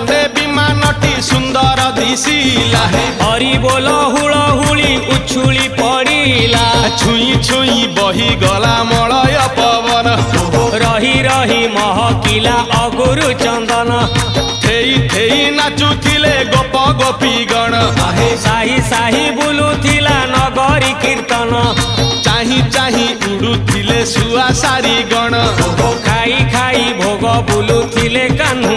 କାନେ ବିମାନଟି ସୁନ୍ଦର ଦିଶିଲା। ହରି ବୋଲ ହୁଳହୁଳି ଉଛୁଳି ପଡ଼ିଲା। ଛୁଇଁ ଛୁଇଁ ବହିଗଲା ମଳୟ ପବନ। ରହି ରହି ମହକିଲା ଅଗୁରୁ ଚନ୍ଦନ। ଥେଇ ଥେଇ ନାଚୁଥିଲେ ଗୋପ ଗୋପୀଗଣ। ସାହି ସାହି ବୁଲୁଥିଲା ନଗରୀ କୀର୍ତ୍ତନ। ଚାହିଁ ଚାହିଁ ଉଡୁଥିଲେ ଶୁଆ ସାରି ଗଣ। ଖାଇ ଖାଇ ଭୋଗ ବୁଲୁଥିଲେ କାହ୍ନ